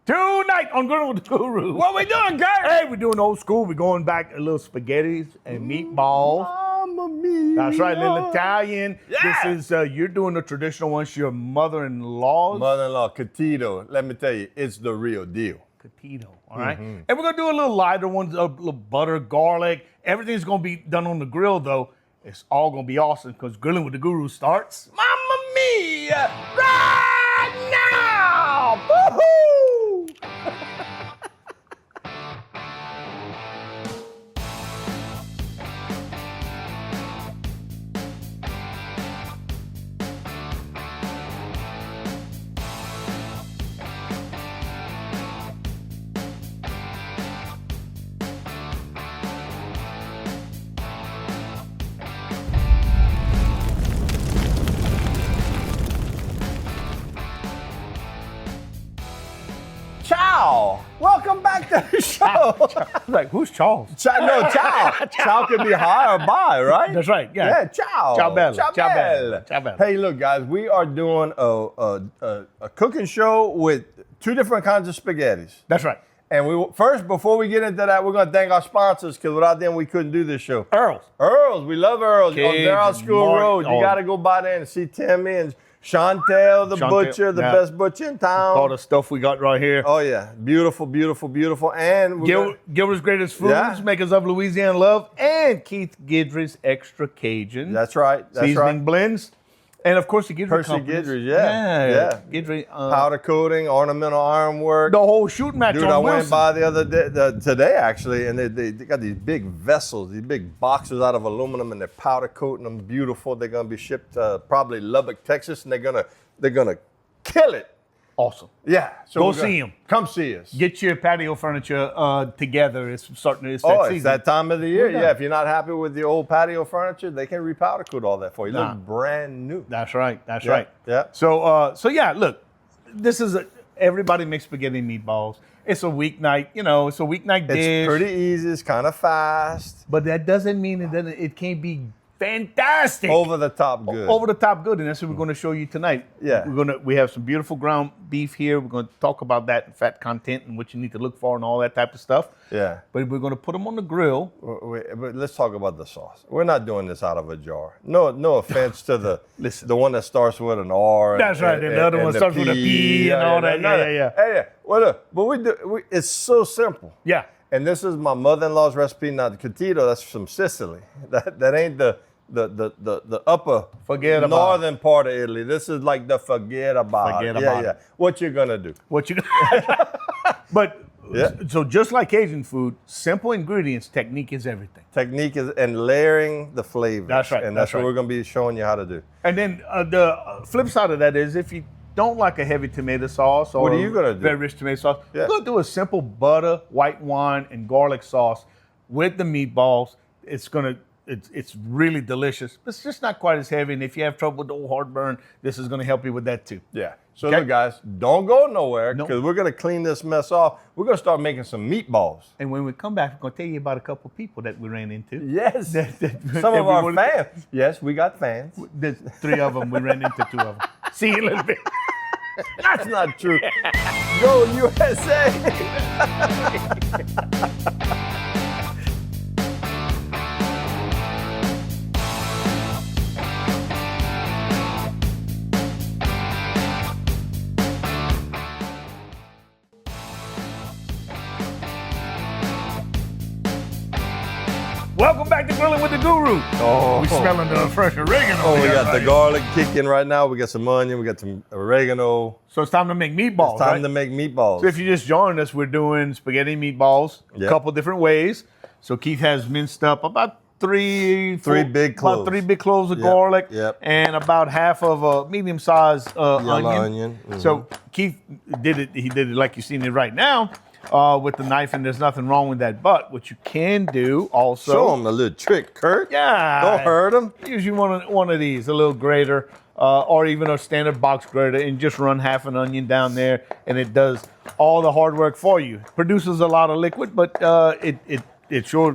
Tonight on Grillin with the Guru. What we doing, Gert? Hey, we're doing old school. We're going back a little spaghettis and meatballs. Mamma mia. That's right, little Italian. Yeah. This is, you're doing the traditional ones, your mother-in-law's. Mother-in-law, Catito. Let me tell you, it's the real deal. Catito, all right? And we're going to do a little lighter ones, a little butter, garlic. Everything's going to be done on the grill, though. It's all going to be awesome because Grillin with the Guru starts. Mamma mia! Right now! Woohoo! Chow! Welcome back to the show. Like, who's Charles? No, chow. Chow could be high or by, right? That's right, yeah. Yeah, chow. Ciao bella. Ciao Ciao bella. bella. Ciao bella. Hey, look, guys, we are doing a cooking show with two different kinds of spaghettis. That's right. And first, before we get into that, we're going to thank our sponsors because without them, we couldn't do this show. Earl's. We love Earl's. On Kids Barrel and School Mark- Road. You oh. got to go by there and see Timmy and Chantel, the Chantel, butcher, the yeah. best butcher in town. All the stuff we got right here. Oh, yeah. Beautiful, beautiful, beautiful. And Gilbert's Greatest Foods, Yeah. Makers of Louisiana Love, and Keith Guidry's Extra Cajun. That's right. That's Seasoning right. blends. And of course, the Guidry Percy companies. Guidry's, yeah. Guidry. Powder coating, ornamental ironwork. The whole shooting match Dude, on I Wilson. went by the other day, today actually, and they got these big vessels, these big boxes out of aluminum, and they're powder coating them beautiful. They're gonna be shipped to probably Lubbock, Texas, and they're gonna kill it. Awesome. Yeah. So Go see 'em. Come see us. Get your patio furniture together. It's that It's season. that time of the year. Yeah. Yeah. If you're not happy with the old patio furniture, they can repowder coat all that for you. Nah. Look brand new. That's right. That's Yeah, right. yeah. So yeah, look, this is everybody makes spaghetti and meatballs. It's a weeknight, it's a weeknight dish. It's pretty easy. It's kind of fast. But that doesn't mean it can't be fantastic. Over the top good. Over the top good, and that's what we're going to show you tonight. Yeah. We have some beautiful ground beef here. We're going to talk about that fat content and what you need to look for and all that type of stuff. Yeah. But we're going to put them on the grill. But let's talk about the sauce. We're not doing this out of a jar. No offense to the one that starts with an R. That's right. And the other one starts with a P and all that. Yeah. Hey, well, look, but it's so simple. Yeah. And this is my mother-in-law's recipe, not the Catito. That's from Sicily. That ain't the upper Forget about northern part of Italy. This is like the forget about. Forget it. about Yeah. it. What you gonna do? But Yeah. so just like Cajun food, simple ingredients, technique is everything. Technique is and layering the flavors. That's right, And that's that's what right. we're gonna be showing you how to do. And then the flip side of that is if you don't like a heavy tomato sauce or What are you gonna do? very rich tomato sauce, Yeah. you're gonna do a simple butter, white wine, and garlic sauce with the meatballs. It's really delicious. It's just not quite as heavy. And if you have trouble with the old heartburn, this is gonna help you with that too. Yeah. So Okay. look, guys, don't go nowhere No. because we're gonna clean this mess off. We're gonna start making some meatballs. And when we come back, we're gonna tell you about a couple people that we ran into. Yes. That Some of we our wanted- fans. Yes, we got fans. There's 3 of them. We ran into 2 of them. See you in a little bit. That's not true. Go USA. Welcome back to Grillin with the Guru. Oh. We smelling the fresh oregano. Oh, we here, got right? the garlic kicking right now. We got some onion. We got some oregano. So it's time to make meatballs. It's time right? to make meatballs. So if you just joined us, we're doing spaghetti meatballs a Yep. couple different ways. So Keith has minced up about three big cloves. about 3 big cloves of Yep, garlic, yep. and about half of a medium-sized onion. onion, So Keith did it. He did it like you're seeing it right now with the knife, and there's nothing wrong with that. But what you can do also, Show them a little trick, Kurt. yeah, Don't hurt them. use you one of these, a little grater, or even a standard box grater, and just run half an onion down there, and it does all the hard work for you. Produces a lot of liquid, but it sure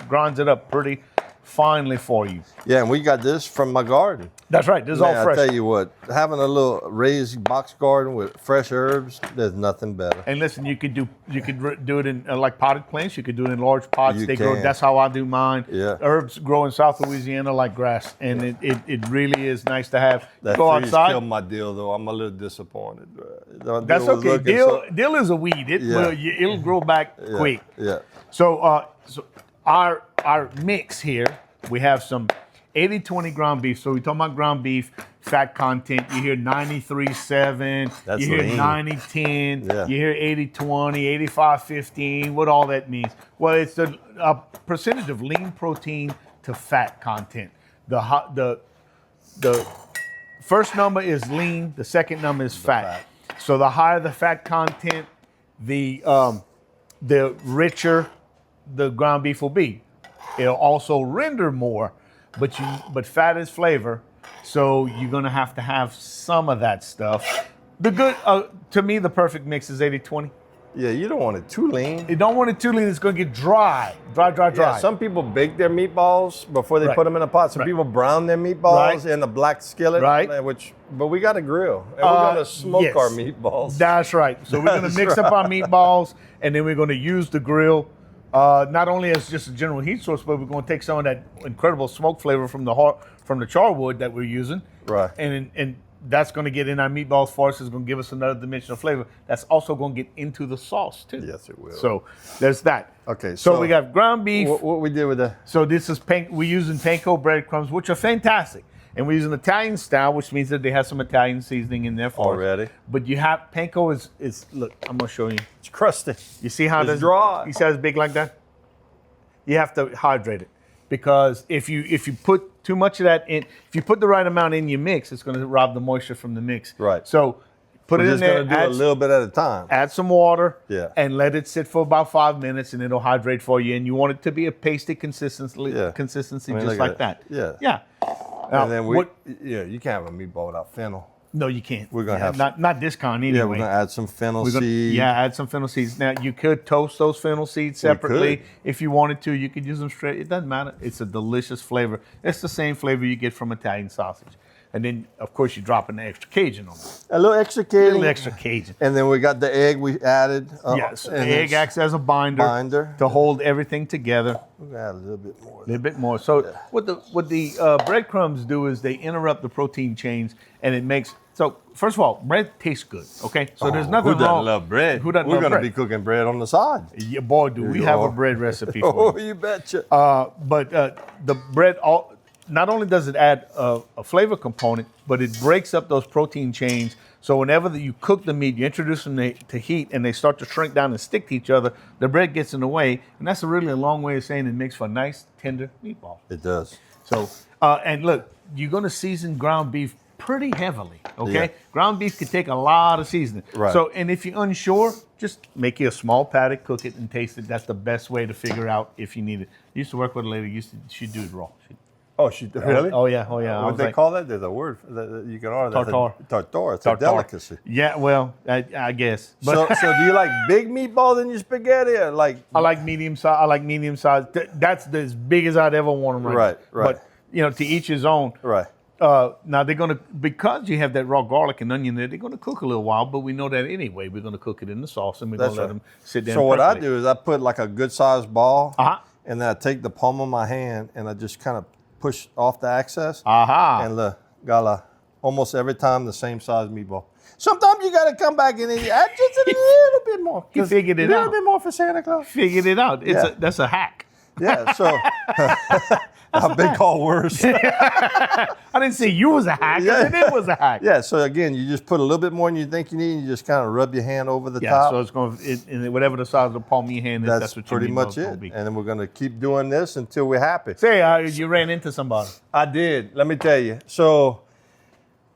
grinds it up pretty finely for you. Yeah, and we got this from my garden. That's right. This is Man, all fresh. I tell you what, having a little raised box garden with fresh herbs, there's nothing better. And listen, you could do it in like potted plants. You could do it in large pots. You They grow. can. That's how I do mine. Yeah. Herbs grow in South Louisiana like grass, and it really is nice to have. That Go freeze outside. killed my dill, though. I'm a little disappointed. The That's dill was okay. looking Dill is a weed. It'll grow back quick. Yeah. So our mix here, we have some 80-20 ground beef. So we're talking about ground beef, fat content. You hear 93-7. That's you hear lean. 90-10. Yeah. You hear 80-20, 85-15. What all that means? Well, it's a percentage of lean protein to fat content. The first number is lean. The second number is fat. So the higher the fat content, the richer the ground beef will be. It'll also render more, but fat is flavor, so you're gonna have to have some of that stuff. To me, the perfect mix is 80-20. Yeah, you don't want it too lean. You don't want it too lean; it's gonna get dry. Yeah, some people bake their meatballs before they Right. put them in a pot. Some people brown their meatballs Right. in a black skillet. Right. But we got a grill, and we're gonna smoke yes. our meatballs. That's right. So we're gonna That's mix up our meatballs, and then we're gonna use the grill not only as just a general heat source, but we're gonna take some of that incredible smoke flavor from the char wood that we're using, Right. And that's going to get in our meatballs for us. It's going to give us another dimension of flavor. That's also going to get into the sauce too. Yes, it will. So there's that. Okay, So, so we got ground beef. What we did with that? So this is we're using panko breadcrumbs, which are fantastic, and we're using Italian style, which means that they have some Italian seasoning in there for us. Already. But you have panko is look. I'm going to show you. It's crusty. You see how It's dry. You see how it's big like that? You have to hydrate it, because if you put too much of that in, if you put the right amount in your mix, it's going to rob the moisture from the mix. Right. So put We're it in just there. gonna do a little bit at a time. Add some water. Yeah. And let it sit for about 5 minutes, and it'll hydrate for you. And you want it to be a pasty consistency, Yeah. consistency I mean, just look like at that. it. Yeah. Yeah. Now, And then you can't have a meatball without fennel. no, you can't. We're gonna have not this kind anyway. Yeah, we're gonna add some fennel We're gonna- seed. add some fennel seeds. Now, you could toast those fennel seeds separately could. if you wanted to. You could use them straight. It doesn't matter. It's a delicious flavor. It's the same flavor you get from Italian sausage. And then, of course, you're dropping the extra Cajun on it. A little extra A Cajun. little extra Cajun. And then we got the egg we added. Yes, the and egg it's- acts as a binder to hold everything together. We're gonna add a little bit more. A little bit more. So what the breadcrumbs do is they interrupt the protein chains, and it makes. So first of all, bread tastes good. Okay, so there's nothing Who doesn't wrong. love bread? Who doesn't We're love gonna bread? be cooking bread on the side. Yeah, boy, do we you have go. a bread recipe for Oh, you. you betcha. But the bread, not only does it add a flavor component, but it breaks up those protein chains. So whenever you cook the meat, you introduce them to heat, and they start to shrink down and stick to each other, the bread gets in the way. And that's really a long way of saying it makes for a nice, tender meatball. It does. So, and look, you're going to season ground beef pretty heavily, okay? Yeah. Ground beef can take a lot of seasoning. Right. So, and if you're unsure, just make you a small paddock, cook it, and taste it. That's the best way to figure out if you need it. I used to work with a lady, she'd do it raw. Oh, really? Oh, yeah, oh, yeah. I What was they like, call that? There's a word that you can order. Tartare. Tartare. It's tartare. a delicacy. Yeah, well, I guess. But So do you like big meatballs in your spaghetti, or like? I like medium size. I like medium size. That's as big as I'd ever want them. Right. But, to each his own. Right. Now they're gonna, because you have that raw garlic and onion there, they're gonna cook a little while, but we know that anyway. We're gonna cook it in the sauce, and we're That's gonna let right. them sit there. So and what I percolate. do is I put like a good sized ball, Uh-huh. and then I take the palm of my hand and I just kind of push off the excess, Aha. and got almost every time the same size meatball. Sometimes you got to come back and then you add just a little bit more. He figured it A little out. bit more for Santa Claus. Figured it out. Yeah. That's a hack. Yeah. So I've been called worse. I didn't say you was a hack. Yeah. I said it was a hack. Yeah. So again, you just put a little bit more than you think you need. And you just kind of rub your hand over the Yeah, top. so it's going to, whatever the size of the palm of your hand is, That's that's what your pretty meatball's much gonna it. be. And then we're gonna keep doing this until we're happy. Say, you ran into somebody. I did. Let me tell you. So,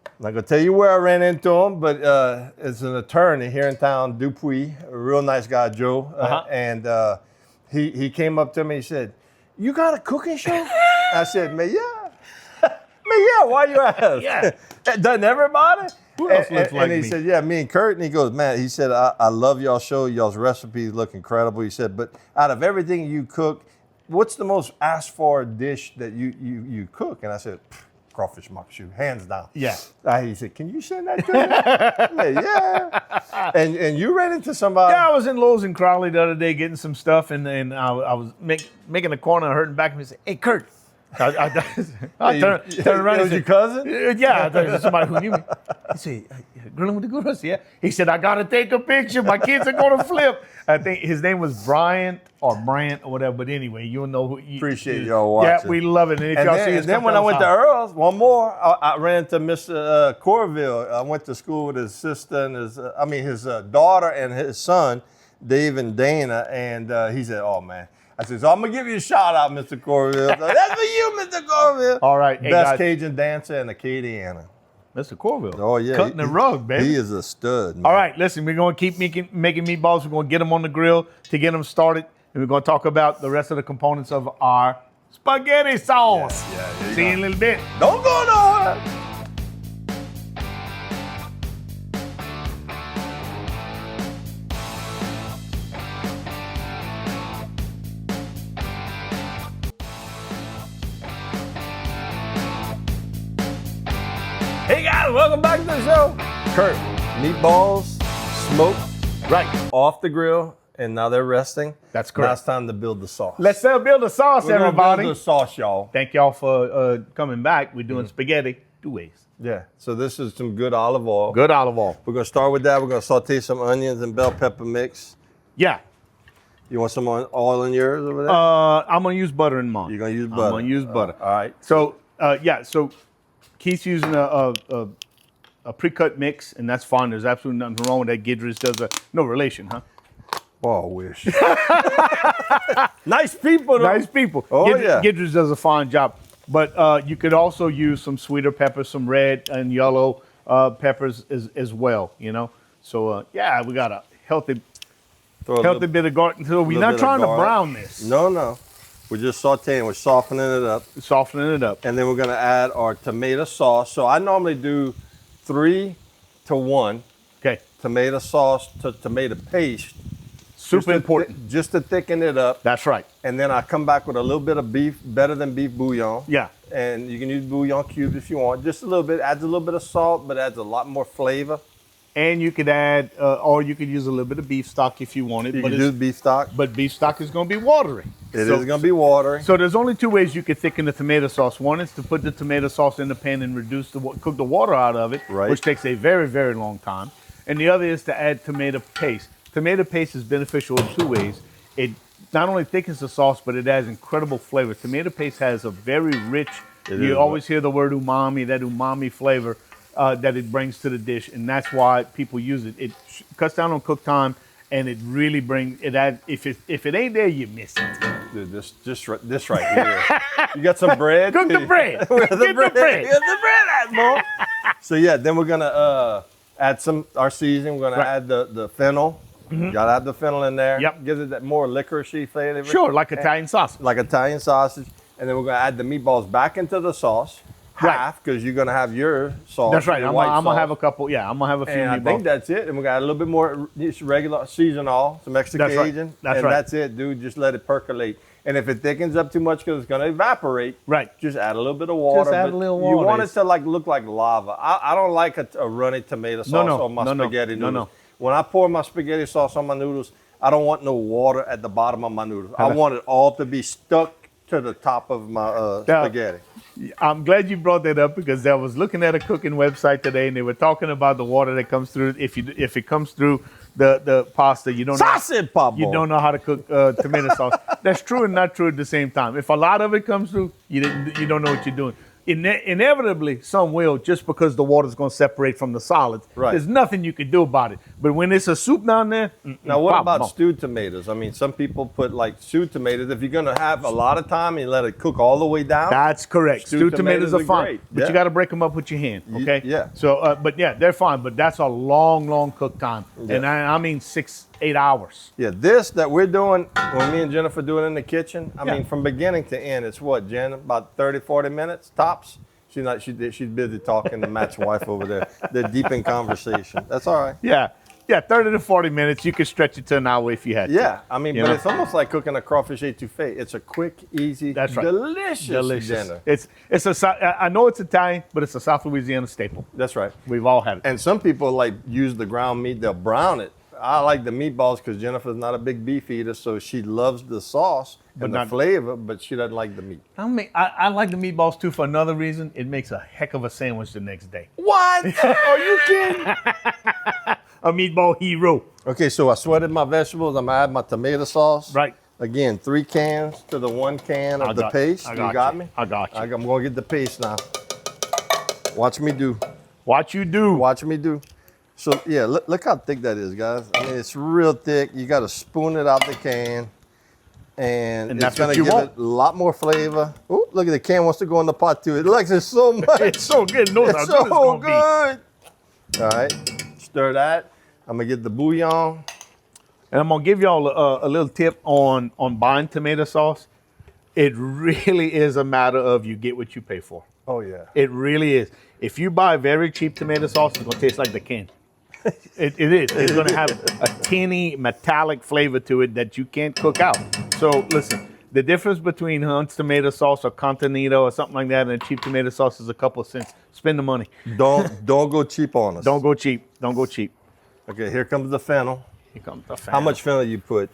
I'm not gonna tell you where I ran into him, but it's an attorney here in town, Dupuy, a real nice guy, Joe. And he came up to me. He said, "You got a cooking show?" I said, "Man, yeah, man, yeah. Why you ask? Yeah. Doesn't everybody?" Who else looks like and he me? said, "Yeah, me and Kurt." And he goes, "Man," he said, I love y'all show. Y'all's recipes look incredible." He said, "But out of everything you cook, what's the most asked for dish that you cook? And I said, crawfish makshu, hands down. Yeah. He said, can you send that to me? I said, yeah. And you ran into somebody? Yeah, I was in Lowe's in Crowley the other day getting some stuff, and I was making a corner, hurting back, and he said, "Hey, Kurt." I turned around. It was your cousin? Yeah, I thought it was somebody who knew me. He said, "Grillin with the Gurus." Yeah. He said, "I gotta take a picture. My kids are gonna flip." I think his name was Bryant or Brant or whatever. But anyway, you'll know who. Appreciate y'all watching. Yeah, we love it. And if y'all see us, and then when I went to Earl's, one more, I ran to Mr. Corville. I went to school with his sister and his daughter and his son, Dave and Dana, and he said, "Oh man." I said, so I'm going to give you a shout out, Mr. Corville. So, that's for you, Mr. Corville. All right. Hey, Best guys. Cajun dancer in Acadiana. Mr. Corville. Oh, yeah. Cutting the rug, baby. He is a stud, man. All right, listen, we're going to keep making meatballs. We're going to get them on the grill to get them started. And we're going to talk about the rest of the components of our spaghetti sauce. Yeah, See you in a little bit. Don't go nowhere. Hey, guys, welcome back to the show. Kurt, meatballs, smoked, Right. off the grill, and now they're resting. That's Now correct. it's time to build the sauce. Let's build a sauce, We're gonna everybody. build the sauce, y'all. Thank y'all for coming back. We're doing spaghetti 2 ways. Yeah, so this is some good olive oil. Good olive oil. We're gonna start with that. We're gonna saute some onions and bell pepper mix. Yeah. You want some oil in yours over there? I'm going to use butter in mine. You're gonna use butter. I'm going to use butter. All right. So, so Keith's using a pre-cut mix, and that's fine. There's absolutely nothing wrong with that. Gidris does no relation, huh? Oh, I wish. Nice people, though. Nice people. Oh, yeah. Gidris does a fine job. But you could also use some sweeter peppers, some red and yellow peppers as well, you know? So, yeah, we got a healthy bit of garlic. So we're not trying to brown this. No. We're just sauteing. We're softening it up. Softening it up. And then we're going to add our tomato sauce. So I normally do 3 to 1 Okay. tomato sauce to tomato paste. Super important. Just to thicken it up. That's right. And then I come back with a little bit of beef, better than beef bouillon. Yeah. And you can use bouillon cubes if you want. Just a little bit. Adds a little bit of salt, but adds a lot more flavor. And you could add, or you could use a little bit of beef stock if you wanted. You can do beef stock. But beef stock is going to be watery. It is going to be watery. So there's only 2 ways you could thicken the tomato sauce. One is to put the tomato sauce in the pan and cook the water out of it, Right. which takes a very, very long time. And the other is to add tomato paste. Tomato paste is beneficial in 2 ways. It not only thickens the sauce, but it adds incredible flavor. Tomato paste has a very rich, you always hear the word umami, that umami flavor that it brings to the dish. And that's why people use it. It cuts down on cook time, and it really brings, it adds, if it ain't there, you miss it. Dude, this right here. You got some bread? Cook the bread. Get the bread. bread. Get the bread out, boy. So yeah, then we're gonna add our seasoning. We're gonna add the fennel. You gotta have the fennel in there. Yep. Gives it that more licoricey flavor. Sure, like Italian sausage. Like Italian sausage. And then we're gonna add the meatballs back into the sauce. Half, because you're gonna have your sauce. That's right. your I'm white gonna sauce. have a couple. Yeah, I'm gonna have a few And I meatballs. think that's it. And we got a little bit more just regular seasonal, some extra That's right. Cajun. That's and right. that's it, dude. Just let it percolate. And if it thickens up too much because it's gonna evaporate, Right. just add a little bit of water. add a but little You water. want it to look like lava. I don't like a runny tomato sauce on my spaghetti noodles. No. When I pour my spaghetti sauce on my noodles, I don't want no water at the bottom of my noodles. I want it all to be stuck to the top of my spaghetti. I'm glad you brought that up because I was looking at a cooking website today and they were talking about the water that comes through. If it comes through the pasta, you don't know how to cook tomato sauce. That's true and not true at the same time. If a lot of it comes through, you don't know what you're doing. Inevitably, some will, just because the water's going to separate from the solids. Right. There's nothing you can do about it. But when it's a soup down there, Now, what about stewed tomatoes? I mean, some people put like stewed tomatoes. If you're going to have a lot of time and you let it cook all the way down. That's correct. Stewed tomatoes are fine, great. but you got to break them up with your hand. Okay. Yeah. So, but yeah, they're fine. But that's a long cook time, and I mean 6-8 hours. Yeah, this that we're doing, when me and Jennifer do it in the kitchen, I mean, from beginning to end, it's what, Jen, about 30, 40 minutes tops? She's busy talking to Matt's wife over there. They're deep in conversation. That's all right. Yeah. Yeah, 30 to 40 minutes. You could stretch it to an hour if you had to. Yeah, I mean, You but know? it's almost like cooking a crawfish etouffee. It's a quick, easy, That's right. delicious dinner. I know it's Italian, but it's a South Louisiana staple. That's right. We've all had it. And some people like use the ground meat, they'll brown it. I like the meatballs because Jennifer's not a big beef eater, so she loves the sauce and the flavor, but she doesn't like the meat. I like the meatballs too for another reason. It makes a heck of a sandwich the next day. What? Are you kidding? A meatball hero. Okay, so I sweated my vegetables. I'm gonna add my tomato sauce. Right. Again, 3 cans to the 1 can of the paste. You got me? I got you. I'm gonna get the paste now. Watch me do. What you do. Watch me do. So yeah, look how thick that is, guys. I mean, it's real thick. You got to spoon it out the can, and it's that's gonna what you give want. it a lot more flavor. Ooh, look at the can wants to go in the pot too. It likes it so much. It's so good. No, It's so good. All right, stir that. I'm gonna get the bouillon. And I'm gonna give y'all a little tip on buying tomato sauce. It really is a matter of you get what you pay for. Oh yeah. It really is. If you buy very cheap tomato sauce, it's gonna taste like the can. It is. It's gonna have a tinny metallic flavor to it that you can't cook out. So listen, the difference between Hunt's tomato sauce or Continental or something like that and a cheap tomato sauce is a couple of cents. Spend the money. Don't go cheap on us. Don't go cheap. Don't go cheap. Okay, here comes the fennel. Here comes the How much fennel you put?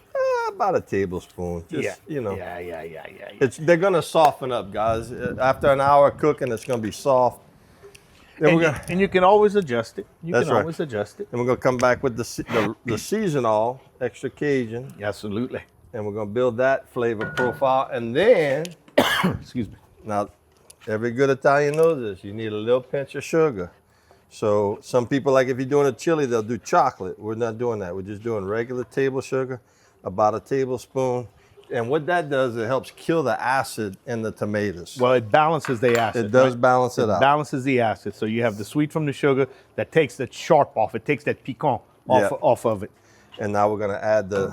About a tablespoon. Just, Yeah. you know. Yeah. They're gonna soften up, guys. After an hour of cooking, it's gonna be soft. Then And you can always adjust it. You That's can right. always adjust it. Then we're gonna come back with the seasonal, extra Cajun, Absolutely. and we're gonna build that flavor profile. And then, Excuse me. now, every good Italian knows this. You need a little pinch of sugar. So some people, like if you're doing a chili, they'll do chocolate. We're not doing that. We're just doing regular table sugar, about a tablespoon. And what that does, it helps kill the acid in the tomatoes. Well, it balances the acid. It does right? balance it out. Balances the acid. So you have the sweet from the sugar that takes that sharp off. It takes that piquant off of it. And now we're gonna add the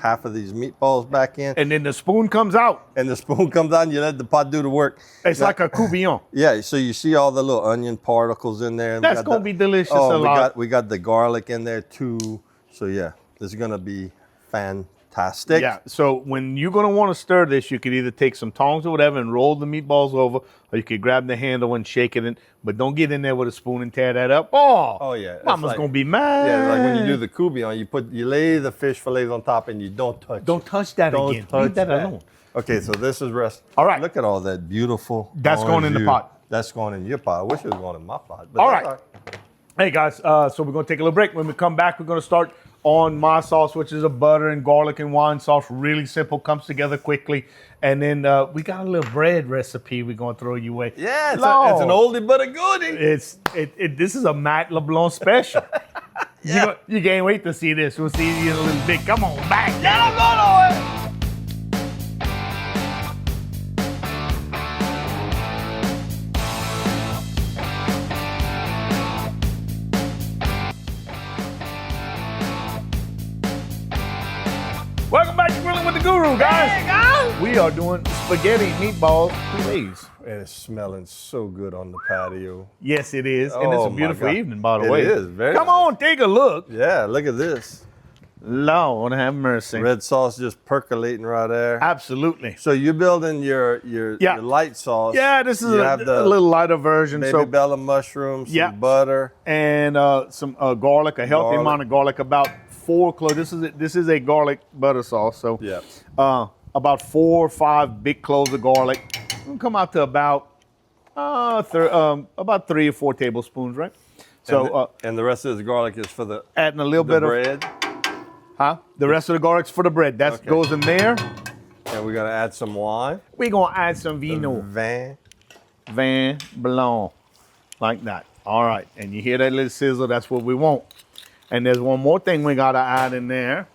half of these meatballs back in. And then the spoon comes out. And the spoon comes out and you let the pot do the work. It's like a coubillon. Yeah, so you see all the little onion particles in there. And That's going to be delicious a Oh, lot. we got the garlic in there too. So yeah, this is gonna be fantastic. Yeah, so when you're going to want to stir this, you could either take some tongs or whatever and roll the meatballs over, or you could grab the handle and shake it in. But don't get in there with a spoon and tear that up. Oh yeah. It's Mama's like- going to be mad. Yeah, like when you do the coubillon, you lay the fish fillets on top and you don't touch. Don't touch that Don't again. touch Leave that alone. Okay, so this is rest. All right. Look at all that beautiful. That's going in the jus. pot. That's going in your pot. I wish it was going in my pot. But All that's right. Hey guys, so we're going to take a little break. When we come back, we're going to start on my sauce, which is a butter and garlic and wine sauce. Really simple, comes together quickly. And then we got a little bread recipe we're going to throw you away. Yeah, it's Lord. an oldie but a goodie. This is a Matt LeBlanc special. Yeah. You can't wait to see this. We'll see you in a little bit. Come on back. Get 'em going. Welcome back to Grillin' with the Guru, guys. Hey, guys. We are doing spaghetti meatballs purees. And it's smelling so good on the patio. Yes, it is. And it's Oh, a my beautiful God. evening, by the It way. is, very Come nice. on, take a look. Yeah, look at this. Lord have mercy. Red sauce just percolating right there. Absolutely. So you're building your light sauce. Yeah, this is You a have the little lighter version. baby So bella mushrooms, some Yeah. butter. and some garlic, a healthy Garlic. amount of garlic, about 4 cloves. This is a garlic butter sauce. So Yeah. about 4 or 5 big cloves of garlic. It'll come out to about 3 or 4 tablespoons, right? So And the rest of this garlic is for the adding a little bit bread. the rest of the garlic's for the bread. That Okay. goes in there. And we're gonna add some wine. We're gonna add some vino, Vin Blanc, like that. All right, and you hear that little sizzle? That's what we want. And there's one more thing we gotta add in there.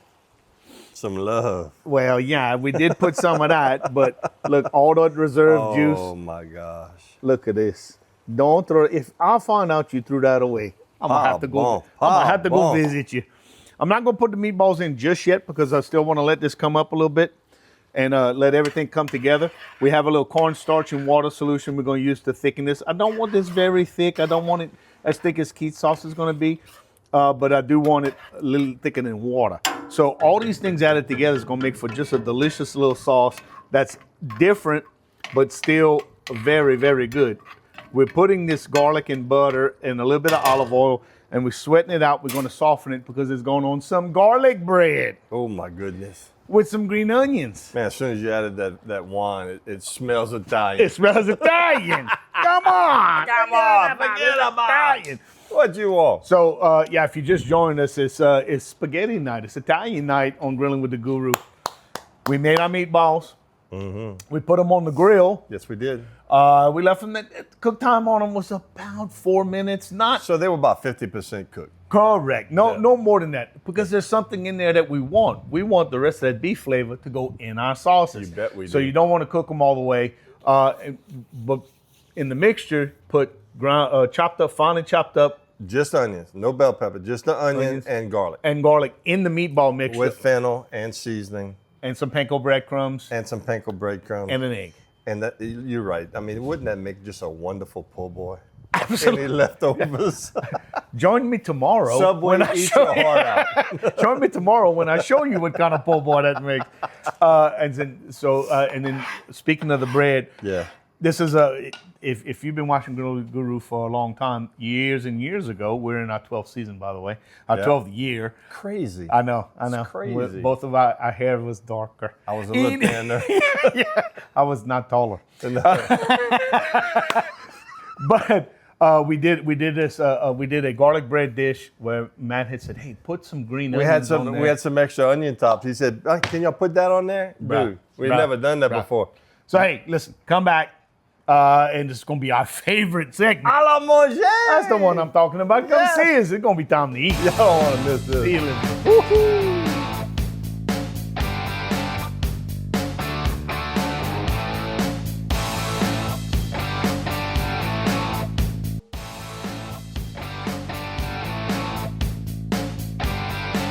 Some love. Well, yeah, we did put some of that, but look, all the reserve juice. Oh my gosh. Look at this. Don't throw. If I find out you threw that away, I'm gonna have to go. I'm gonna have to go visit you. I'm not gonna put the meatballs in just yet because I still want to let this come up a little bit and let everything come together. We have a little cornstarch and water solution we're gonna use to thicken this. I don't want this very thick. I don't want it as thick as Keith's sauce is gonna be. but I do want it a little thicker than water. So all these things added together is gonna make for just a delicious little sauce that's different, but still very, very good. We're putting this garlic and butter and a little bit of olive oil, and we're sweating it out. We're gonna soften it because it's going on some garlic bread Oh my goodness. with some green onions. Man, as soon as you added that wine, it smells Italian. It smells Italian. Come on. Forget about it. What you want? So, yeah, if you just joined us, it's spaghetti night. It's Italian night on Grilling with the Guru. We made our meatballs. We put them on the grill. Yes, we did. We left them. Cook time on them was about 4 minutes. Not So they were about 50% cooked. correct. No, Yeah. no more than that. Because there's something in there that we want. We want the rest of that beef flavor to go in our sauces. You bet we So do. you don't want to cook them all the way. But in the mixture, put chopped up, finely chopped up, Just onions, no bell pepper, just the onions and garlic. and garlic in the meatball mixture, With fennel and seasoning and some panko breadcrumbs and some panko breadcrumbs. and an egg. And that, you're right. I mean, wouldn't that make just a wonderful po' boy? Absolutely. Any leftovers? Join me tomorrow. Subway when I eats show your heart out. Join me tomorrow when I show you what kind of po' boy that makes. And then speaking of the bread, Yeah. this is if you've been watching Guru for a long time, years and years ago, we're in our 12th season, by the way, our Yeah. 12th year. Crazy. I know. crazy. Both of our hair was darker. I was a little thinner. Yeah, I was not taller. But we did a garlic bread dish where Matt had said, "Hey, put some green onions on there." We had some extra onion tops. He said, "Can y'all put that on there?" Dude, we've never done that before. So hey, listen, come back, and this is gonna be our favorite segment. A la manger. That's the one I'm talking about. Come Yeah. see us. It's gonna be time to eat. Y'all don't want to miss this. See you later.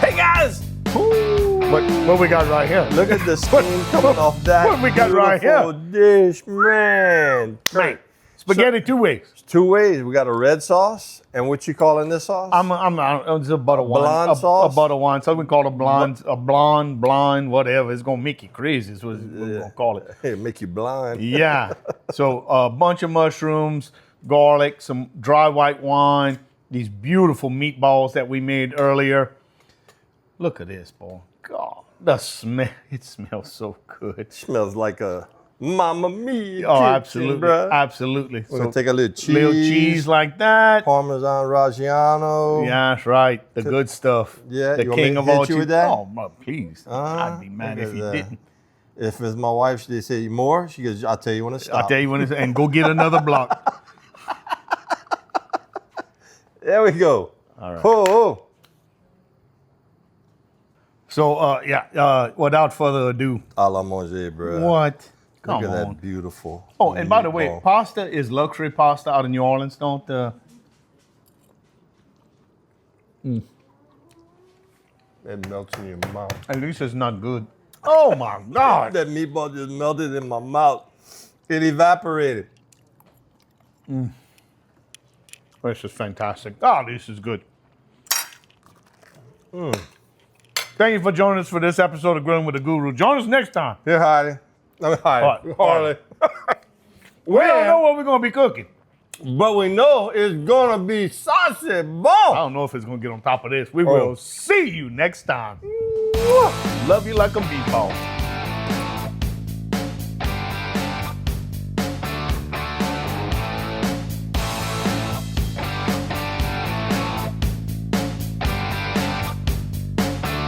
Hey guys, What we got right here? look at the steam coming off that what we got right beautiful dish, man. Man, spaghetti two ways. Two ways. We got a red sauce, and what you calling this sauce? It's a butter wine. Blonde sauce? A butter wine. So we call it blonde, whatever. It's gonna make you crazy. Is what we're gonna call it. Hey, make you blind. Yeah. So a bunch of mushrooms, garlic, some dry white wine, these beautiful meatballs that we made earlier. Look at this, boy. God, the smell. It smells so good. Smells like a Mamma Mia. Oh, kitchen, absolutely. bruh. Absolutely. We're gonna take a little cheese. Little cheese like that. Parmesan Reggiano. Yeah, that's right. The good stuff. Yeah, The you want me king to of hit all you cheese. with that? Oh, please. I'd be mad look if at you that. didn't. If it's my wife, they say more. She goes, "I'll tell you when to stop." I'll tell you when it's, and go get another block. There we go. All right. Oh. So, without further ado, A la manger, bro. what? Look Come at on. that beautiful. Oh, and by the way, meatball. pasta is luxury pasta out of New Orleans. It melts in your mouth. At least it's not good. Oh my God. That meatball just melted in my mouth. It evaporated. This is fantastic. Oh, this is good. Thank you for joining us for this episode of Grilling with the Guru. Join us next time. Here, Heidi. Harley. Harley. We don't know what we're going to be cooking. But we know it's gonna be saucy I bomb. don't know if it's going to get on top of this. We will see you next time. Love you like a meatball.